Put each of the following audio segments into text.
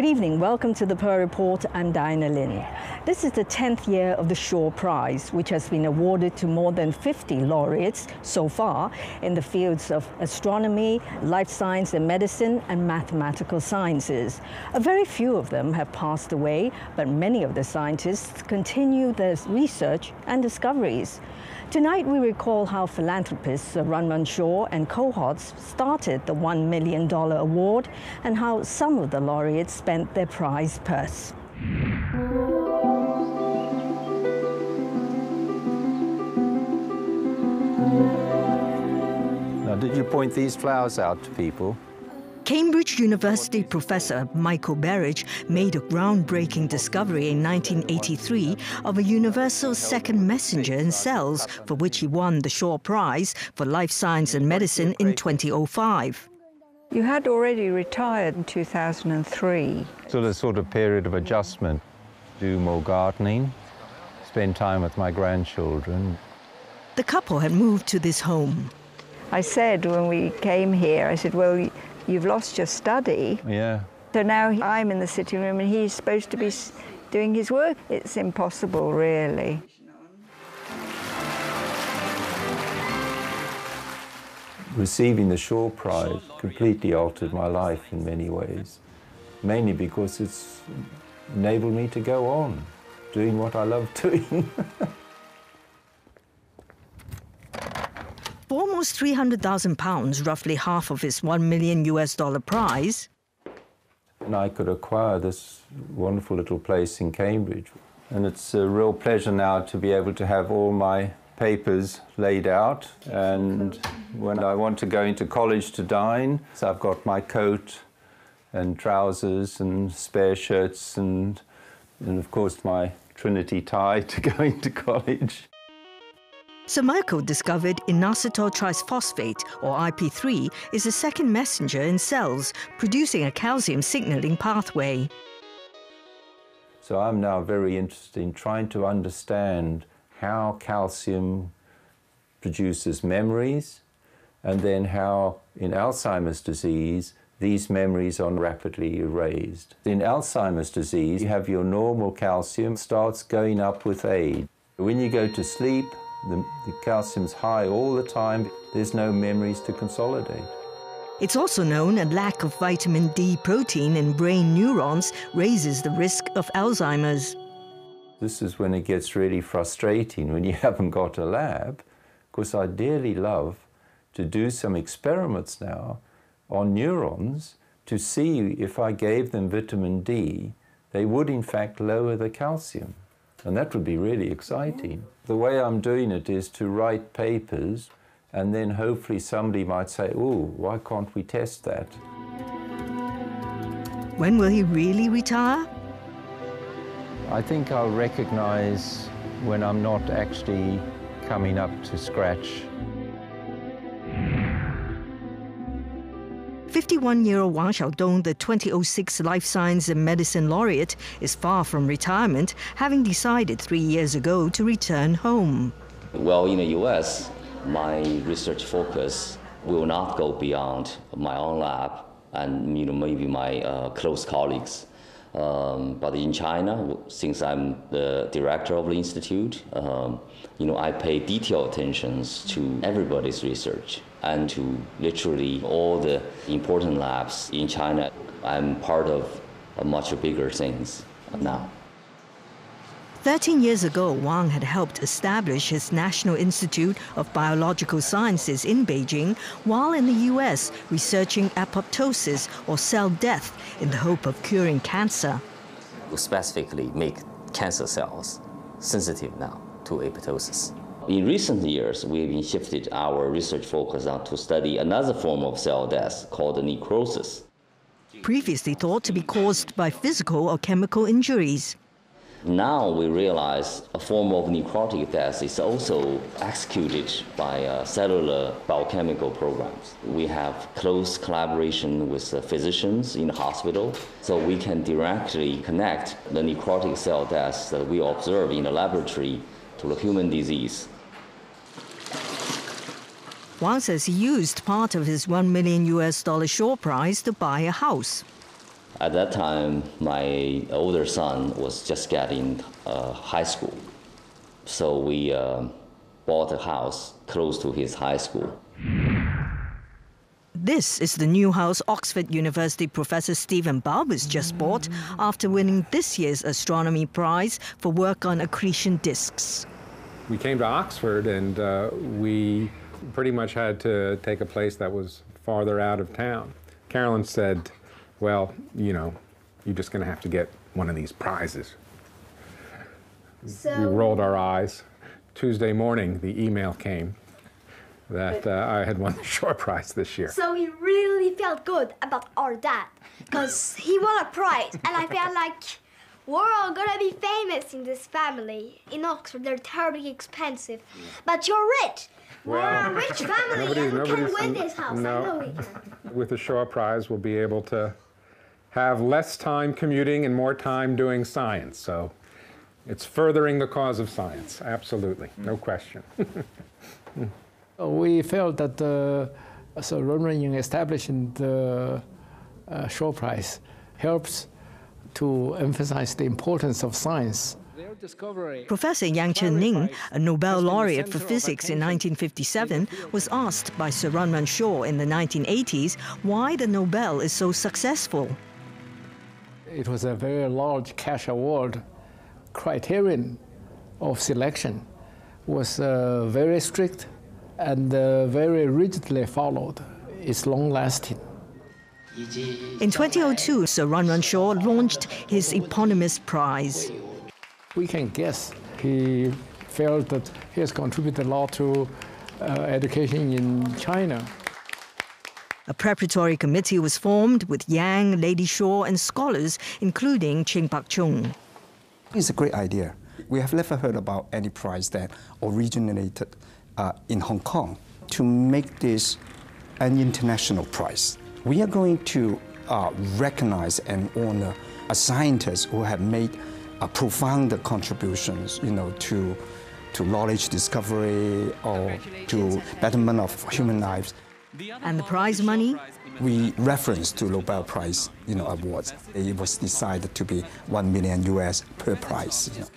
evening, welcome to the Pearl Report. I'm Diana Lin. This is the 10th year of the Shaw Prize, which has been awarded to more than 50 laureates so far in the fields of astronomy, life science and medicine, and mathematical sciences. A very few of them have passed away, but many of the scientists continue their research and discoveries. Tonight we recall how philanthropists Run Shaw and cohorts started the $1 million award and how some of the laureates spent their prize purse. Now, did you point these flowers out to people? Cambridge University professor Michael Berridge made a groundbreaking discovery in 1983 of a universal second messenger in cells, for which he won the Shaw Prize for Life Science and Medicine in 2005. You had already retired in 2003. So a sort of period of adjustment, do more gardening, spend time with my grandchildren. The couple had moved to this home. I said when we came here, I said, well, you've lost your study. Yeah. So now I'm in the sitting room and he's supposed to be doing his work. It's impossible, really. Receiving the Shaw Prize completely altered my life in many ways, mainly because it's enabled me to go on doing what I love doing. For almost £300,000, roughly half of his $1 million prize. And I could acquire this wonderful little place in Cambridge. And it's a real pleasure now to be able to have all my papers laid out. And when I want to go into college to dine, so I've got my coat and trousers and spare shirts and of course my Trinity tie to go into college. Sir Michael discovered inositol triphosphate, or IP3, is a second messenger in cells, producing a calcium signaling pathway. So I'm now very interested in trying to understand how calcium produces memories, and then how in Alzheimer's disease these memories are rapidly erased. In Alzheimer's disease, you have your normal calcium starts going up with age. When you go to sleep, the calcium's high all the time. There's no memories to consolidate. It's also known a lack of vitamin D protein in brain neurons raises the risk of Alzheimer's. This is when it gets really frustrating when you haven't got a lab. Of course, I'd dearly love to do some experiments now on neurons to see if I gave them vitamin D, they would in fact lower the calcium. And that would be really exciting. The way I'm doing it is to write papers, and then hopefully somebody might say, oh, why can't we test that? When will he really retire? I think I'll recognize when I'm not actually coming up to scratch. 51-year-old Wang Xiaodong, the 2006 Life Science and Medicine Laureate, is far from retirement, having decided 3 years ago to return home. Well, in the US, my research focus will not go beyond my own lab and maybe my close colleagues. But in China, since I'm the director of the institute, I pay detailed attention to everybody's research and to literally all the important labs in China. I'm part of much bigger things now. 13 years ago, Wang had helped establish his National Institute of Biological Sciences in Beijing, while in the US researching apoptosis or cell death in the hope of curing cancer. We specifically make cancer cells sensitive now to apoptosis. In recent years, we've been shifted our research focus on to study another form of cell death called necrosis. Previously thought to be caused by physical or chemical injuries. Now we realize a form of necrotic death is also executed by cellular biochemical programs. We have close collaboration with physicians in the hospital, so we can directly connect the necrotic cell deaths that we observe in the laboratory to the human disease. Wang says he used part of his $1 million Shaw Prize to buy a house. At that time, my older son was just getting high school. So we bought a house close to his high school. This is the new house Oxford University Professor Stephen Balbus just bought after winning this year's Astronomy Prize for work on accretion disks. We came to Oxford and we pretty much had to take a place that was farther out of town. Carolyn said, well, you know, you're just going to have to get one of these prizes. We rolled our eyes. Tuesday morning, the email came that I had won the Shore Prize this year. So he really felt good about our dad, because he won a prize, and I felt like we're all gonna be famous in this family. In Oxford, they're terribly expensive, but you're rich. We're a rich family, and we can win this house. No. I know we can. With the Shore Prize, we'll be able to have less time commuting and more time doing science. So it's furthering the cause of science, absolutely, no question. We felt that so Chen-Ning establishing the Shore Prize helps to emphasize the importance of science. Professor Yang Chen-Ning, a Nobel laureate for physics in 1957, was asked by Sir Run Shaw in the 1980s why the Nobel is so successful. It was a very large cash award. Criterion of selection was very strict and very rigidly followed. It's long-lasting. In 2002, Sir Run Shaw launched his eponymous prize. We can guess he felt that he has contributed a lot to education in China. A preparatory committee was formed with Yang, Lady Shaw and scholars, including Pak-Chung. It's a great idea. We have never heard about any prize that originated in Hong Kong to make this an international prize. We are going to recognize and honor scientists who have made profound contributions, you know, to knowledge discovery or to betterment of human lives. And the prize money? We reference to Nobel Prize, you know, awards. It was decided to be $1 million US per prize. You know.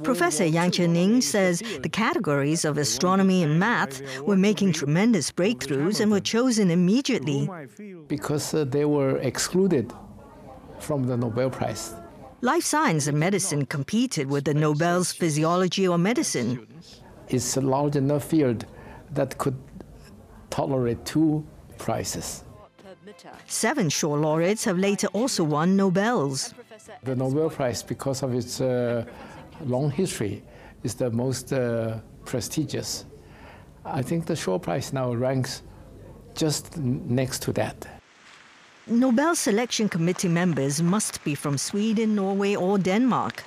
Professor Yang Chen-Ning says the categories of astronomy and math were making tremendous breakthroughs and were chosen immediately. Because they were excluded from the Nobel Prize. Life science and medicine competed with the Nobel's physiology or medicine. It's a large enough field that could tolerate 2 prizes. 7 Shaw laureates have later also won Nobels. The Nobel Prize, because of its long history, is the most prestigious. I think the Shore Prize now ranks just next to that. Nobel Selection Committee members must be from Sweden, Norway or Denmark.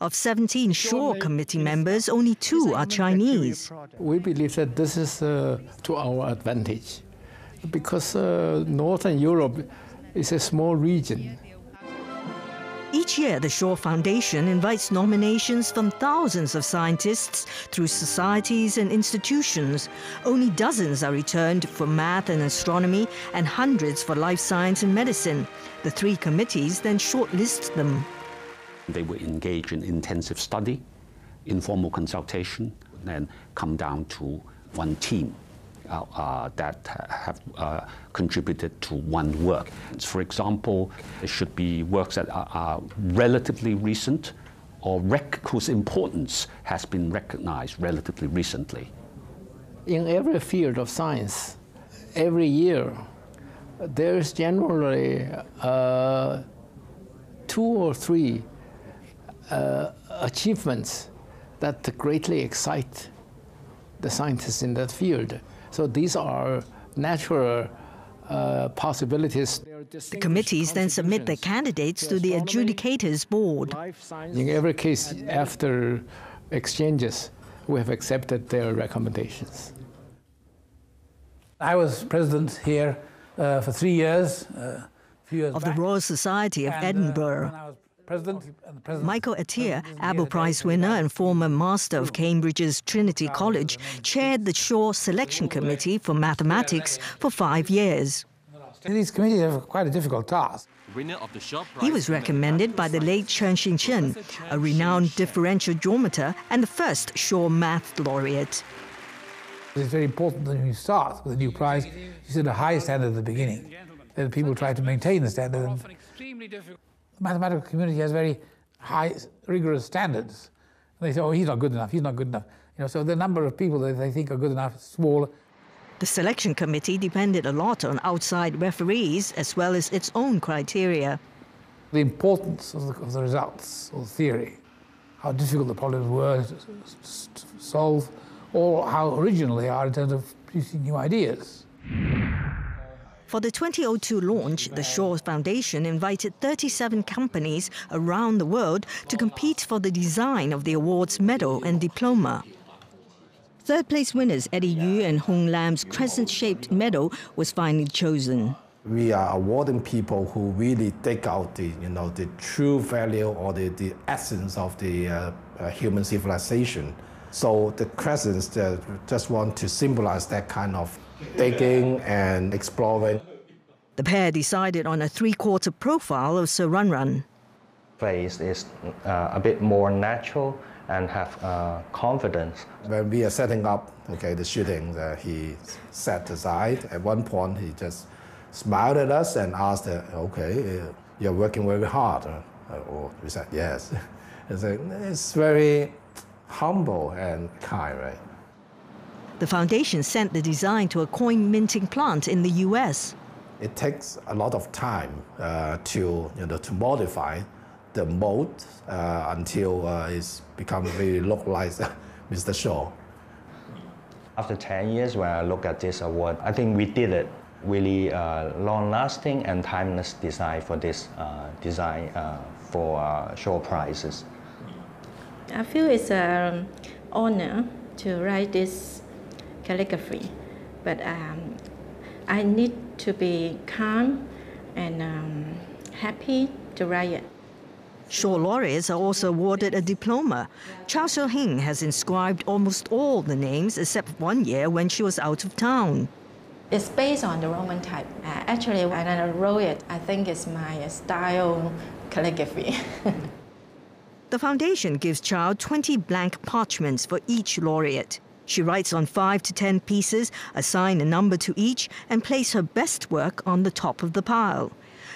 Of 17 Shaw Committee members, only 2 are Chinese. We believe that this is to our advantage, because Northern Europe is a small region. Each year, the Shaw Foundation invites nominations from thousands of scientists through societies and institutions. Only dozens are returned for math and astronomy and hundreds for life science and medicine. The 3 committees then shortlist them. They will engage in intensive study, informal consultation, and come down to one team that have contributed to one work. For example, it should be works that are relatively recent or whose importance has been recognized relatively recently. In every field of science, every year, there is generally 2 or 3 achievements that greatly excite the scientists in that field. So these are natural possibilities. The committees then submit their candidates to the Adjudicators board. In every case, after exchanges, we have accepted their recommendations. I was president here for 3 years, of the Royal Society of Edinburgh. Michael Atiyah, Abel Prize winner and former master of Cambridge's Trinity College, chaired the Shaw Selection Committee for Mathematics for 5 years. These committees have quite a difficult task. He was recommended by the late Chen-Ning, a renowned differential geometer and the first Shaw Math laureate. It's very important that when you start with a new prize, you set a high standard at the beginning. Then people try to maintain the standard. And the mathematical community has very high, rigorous standards. And they say, oh, he's not good enough, he's not good enough. So the number of people that they think are good enough is smaller. The selection committee depended a lot on outside referees as well as its own criteria. The importance of the results or the theory, how difficult the problems were to solve, or how original they are in terms of producing new ideas. For the 2002 launch, the Shaw Foundation invited 37 companies around the world to compete for the design of the award's medal and diploma. Third-place winners Eddie Yu and Hong Lam's crescent-shaped medal was finally chosen. We are awarding people who really dig out the true value or the essence of the human civilization. So the crescents just want to symbolize that kind of digging and exploring. The pair decided on a three-quarter profile of Sir Run. Face is a bit more natural and have confidence. When we are setting up the shooting, he sat aside. At one point, he just smiled at us and asked, you're working very hard. We said, yes. It's very humble and kind, right? The foundation sent the design to a coin minting plant in the US. It takes a lot of time to modify the mold until it's become really look like Mr. Shaw. After 10 years, when I look at this award, I think we did it. Really long-lasting and timeless design for this design for Shaw prizes. I feel it's an honor to write this calligraphy, but I need to be calm and happy to write it. Shaw laureates are also awarded a diploma. Chow Siu-hing has inscribed almost all the names except 1 year when she was out of town. It's based on the Roman type. Actually, when I wrote it, I think it's my style calligraphy. The foundation gives Chow 20 blank parchments for each laureate. She writes on 5 to 10 pieces, assign a number to each, and place her best work on the top of the pile.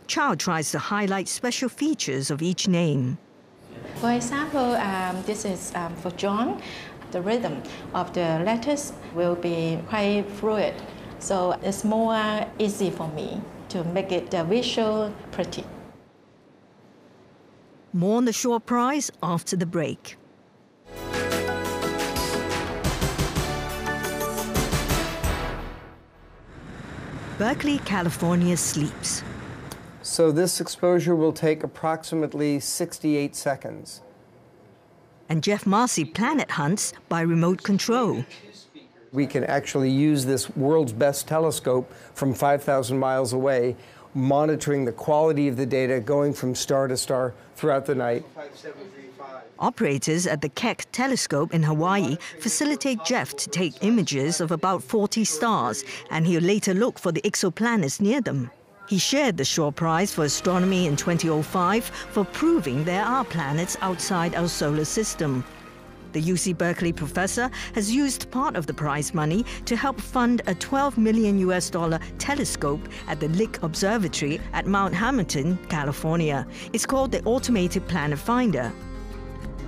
Chow tries to highlight special features of each name. For example, this is for John. The rhythm of the letters will be quite fluid, so it's more easy for me to make it visual pretty. More on the Shaw Prize after the break. Berkeley, California sleeps. So this exposure will take approximately 68 seconds. And Jeff Marcy planet hunts by remote control. We can actually use this world's best telescope from 5,000 miles away, monitoring the quality of the data going from star to star throughout the night. Operators at the Keck telescope in Hawaii facilitate Jeff to take images of about 40 stars, and he'll later look for the exoplanets near them. He shared the Shaw Prize for Astronomy in 2005 for proving there are planets outside our solar system. The UC Berkeley professor has used part of the prize money to help fund a $12 million telescope at the Lick Observatory at Mount Hamilton, California. It's called the Automated Planet Finder.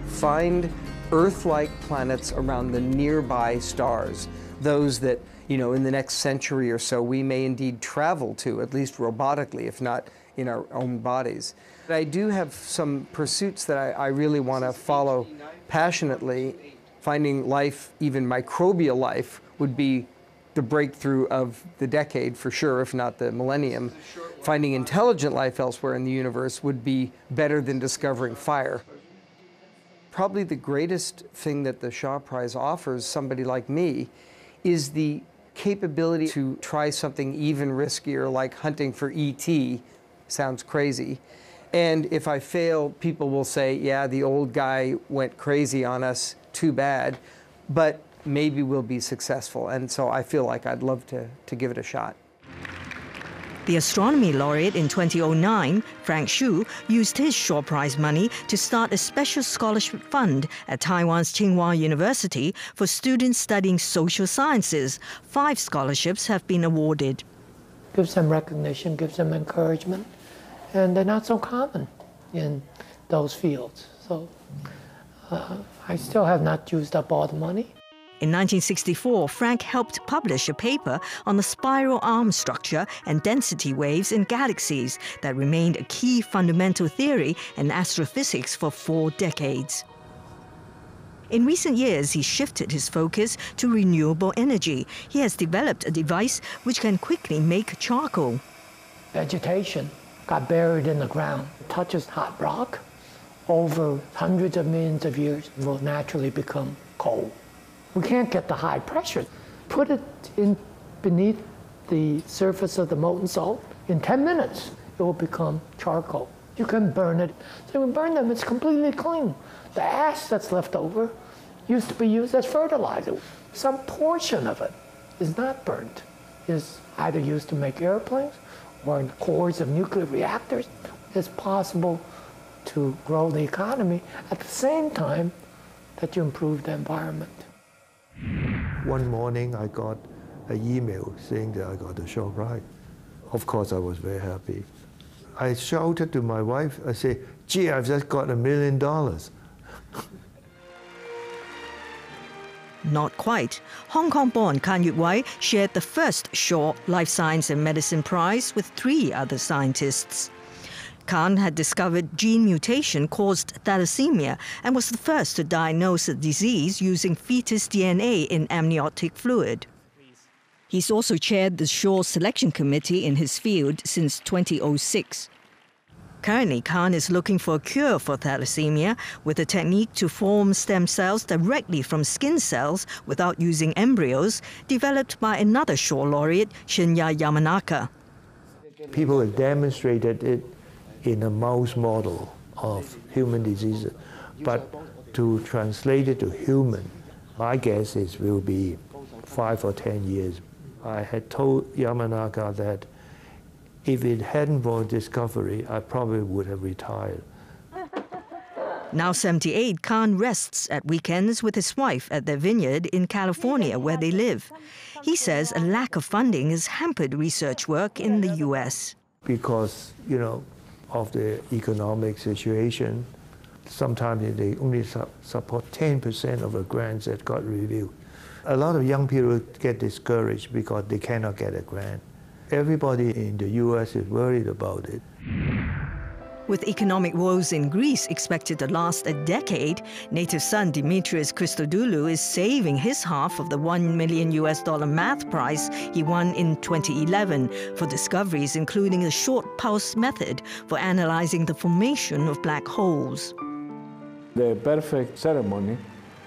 Find Earth-like planets around the nearby stars, those that, in the next century or so, we may indeed travel to, at least robotically, if not in our own bodies. I do have some pursuits that I really want to follow passionately. Finding life, even microbial life, would be the breakthrough of the decade for sure, if not the millennium. Finding intelligent life elsewhere in the universe would be better than discovering fire. Probably the greatest thing that the Shaw Prize offers somebody like me is the capability to try something even riskier, like hunting for ET. Sounds crazy. And if I fail, people will say, yeah, the old guy went crazy on us, too bad, but maybe we'll be successful. And so I feel like I'd love to give it a shot. The astronomy laureate in 2009, Frank Xu, used his Shaw Prize money to start a special scholarship fund at Taiwan's Tsinghua University for students studying social sciences. 5 scholarships have been awarded. Gives them recognition, gives them encouragement, and they're not so common in those fields. So I still have not used up all the money. In 1964, Frank helped publish a paper on the spiral arm structure and density waves in galaxies that remained a key fundamental theory in astrophysics for 4 decades. In recent years, he shifted his focus to renewable energy. He has developed a device which can quickly make charcoal. Vegetation got buried in the ground, touches hot rock, over hundreds of millions of years will naturally become coal. We can't get the high pressure. Put it in beneath the surface of the molten salt. In 10 minutes, it will become charcoal. You can burn it. So when you burn them, it's completely clean. The ash that's left over used to be used as fertilizer. Some portion of it is not burnt. It's either used to make airplanes or in the cores of nuclear reactors. It's possible to grow the economy at the same time that you improve the environment. One morning I got an email saying that I got the Shaw Prize. Of course I was very happy. I shouted to my wife, I said, gee, I've just got $1 million. Not quite. Hong Kong-born Yuet-Wai shared the first Shaw Life Science and Medicine Prize with 3 other scientists. Khan had discovered gene mutation caused thalassemia and was the first to diagnose the disease using fetus DNA in amniotic fluid. He's also chaired the Shaw Selection Committee in his field since 2006. Currently, Khan is looking for a cure for thalassemia with a technique to form stem cells directly from skin cells without using embryos, developed by another Shaw laureate, Shinya Yamanaka. People have demonstrated it in a mouse model of human diseases, but to translate it to human, my guess is will be 5 or 10 years. I had told Yamanaka that if it hadn't for discovery, I probably would have retired. Now 78, Khan rests at weekends with his wife at their vineyard in California, where they live. He says a lack of funding has hampered research work in the U.S. Because, of the economic situation, sometimes they only support 10% of the grants that got reviewed. A lot of young people get discouraged because they cannot get a grant. Everybody in the U.S. is worried about it. With economic woes in Greece expected to last a decade, native son Demetrios Christodoulou is saving his half of the $1 million math prize he won in 2011 for discoveries including the short pulse method for analyzing the formation of black holes. The perfect ceremony,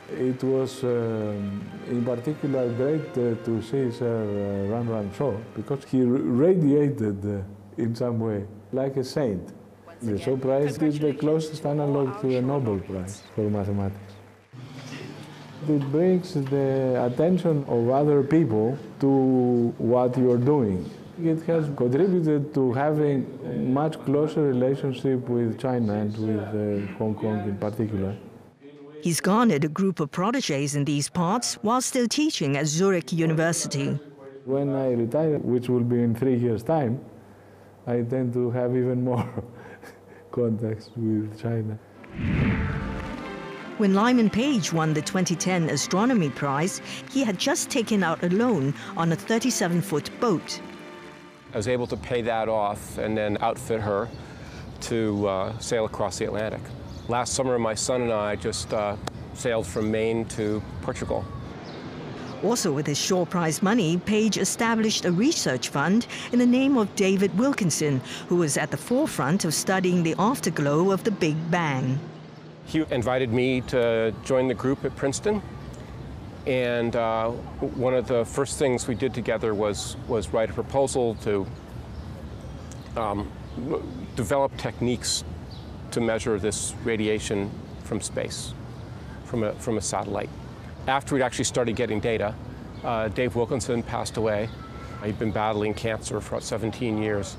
it was in particular great to see Sir Run Shaw because he radiated in some way like a saint. The Shaw Prize is the closest analog to a Nobel Prize for mathematics. It brings the attention of other people to what you're doing. It has contributed to having much closer relationship with China and with Hong Kong in particular. He's garnered a group of protégés in these parts while still teaching at Zurich University. When I retire, which will be in 3 years' time, I intend to have even more contacts with China. When Lyman Page won the 2010 Astronomy Prize, he had just taken out a loan on a 37-foot boat. I was able to pay that off and then outfit her to sail across the Atlantic. Last summer, my son and I just sailed from Maine to Portugal. Also with his Shaw Prize money, Page established a research fund in the name of David Wilkinson, who was at the forefront of studying the afterglow of the Big Bang. He invited me to join the group at Princeton, and one of the first things we did together was write a proposal to develop techniques to measure this radiation from space, from a satellite. After we'd actually started getting data, Dave Wilkinson passed away, I've been battling cancer for 17 years.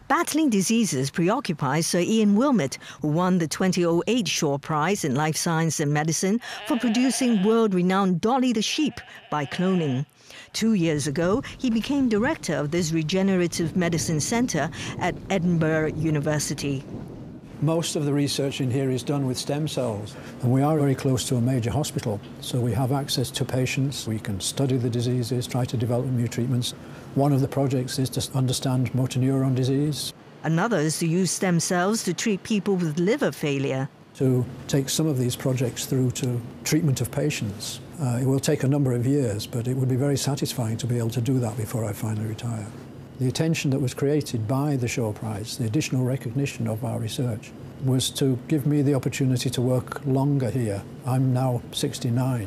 Battling diseases preoccupies Sir Ian Wilmut, who won the 2008 Shaw Prize in Life Science and Medicine for producing world-renowned Dolly the sheep by cloning. 2 years ago, he became director of this regenerative medicine centre at Edinburgh University. Most of the research in here is done with stem cells, and we are very close to a major hospital, so we have access to patients. We can study the diseases, try to develop new treatments. One of the projects is to understand motor neuron disease. Another is to use stem cells to treat people with liver failure. To take some of these projects through to treatment of patients. It will take a number of years, but it would be very satisfying to be able to do that before I finally retire. The attention that was created by the Shaw Prize, the additional recognition of our research, was to give me the opportunity to work longer here. I'm now 69.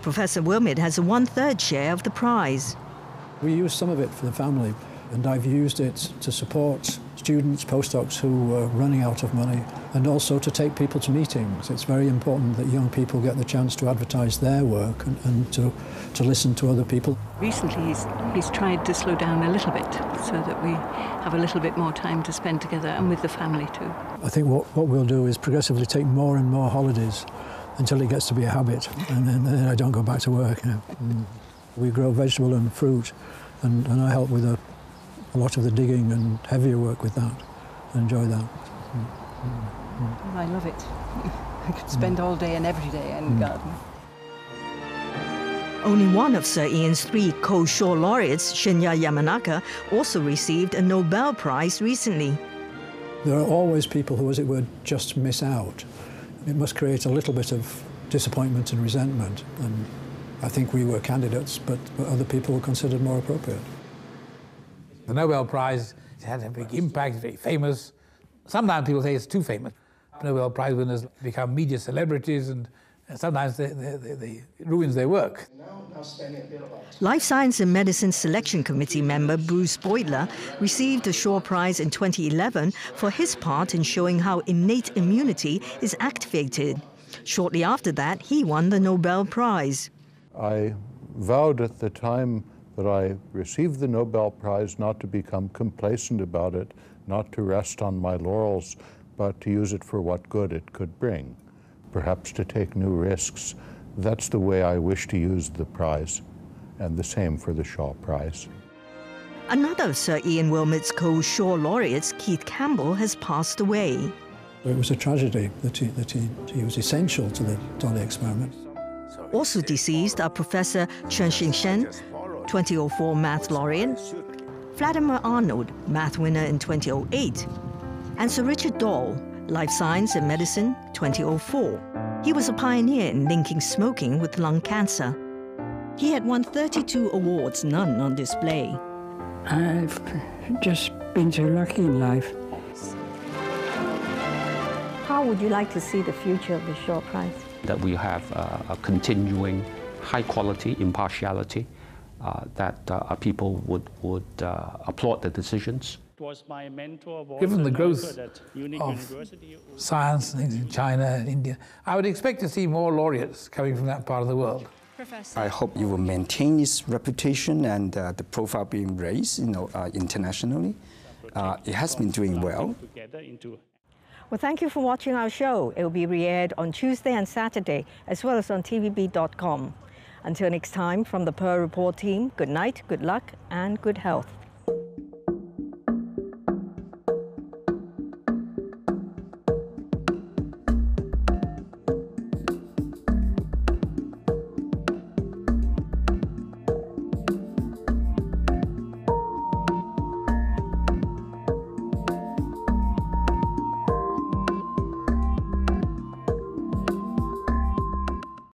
Professor Wilmut has a 1/3 share of the prize. We use some of it for the family, and I've used it to support students, postdocs who are running out of money, and also to take people to meetings. It's very important that young people get the chance to advertise their work and to listen to other people. Recently he's tried to slow down a little bit so that we have a little bit more time to spend together and with the family too. I think what we'll do is progressively take more and more holidays until it gets to be a habit, and then I don't go back to work. You know. We grow vegetable and fruit, and I help with a lot of the digging and heavier work with that. I enjoy that. Oh, I love it. I could spend all day and every day in the garden. Only one of Sir Ian's 3 co-Shaw laureates, Shinya Yamanaka, also received a Nobel Prize recently. There are always people who, as it were, just miss out. It must create a little bit of disappointment and resentment, and I think we were candidates, but other people were considered more appropriate. The Nobel Prize has a big impact, very famous. Sometimes people say it's too famous. Nobel Prize winners become media celebrities, and sometimes they ruins their work. Life Science and Medicine Selection Committee member Bruce Beutler received a Shaw Prize in 2011 for his part in showing how innate immunity is activated. Shortly after that, he won the Nobel Prize. I vowed at the time that I received the Nobel Prize not to become complacent about it, not to rest on my laurels, but to use it for what good it could bring, perhaps to take new risks. That's the way I wish to use the prize, and the same for the Shaw Prize. Another of Sir Ian Wilmut's co-Shaw laureates, Keith Campbell, has passed away. It was a tragedy that he was essential to the Dolly experiment. Also deceased are Professor Chen-Ning, 2004 Math Laureate, Vladimir Arnold, Math winner in 2008, and Sir Richard Dole, Life Science and Medicine, 2004. He was a pioneer in linking smoking with lung cancer. He had won 32 awards, none on display. I've just been so lucky in life. How would you like to see the future of the Shaw Prize? That we have a continuing high-quality impartiality, that people would applaud the decisions. Given the growth of science and things in China and India, I would expect to see more laureates coming from that part of the world. I hope you will maintain its reputation and the profile being raised, internationally. It has been doing well. Well, thank you for watching our show. It will be re-aired on Tuesday and Saturday, as well as on tvb.com. Until next time, from the Pearl Report team, good night, good luck, and good health.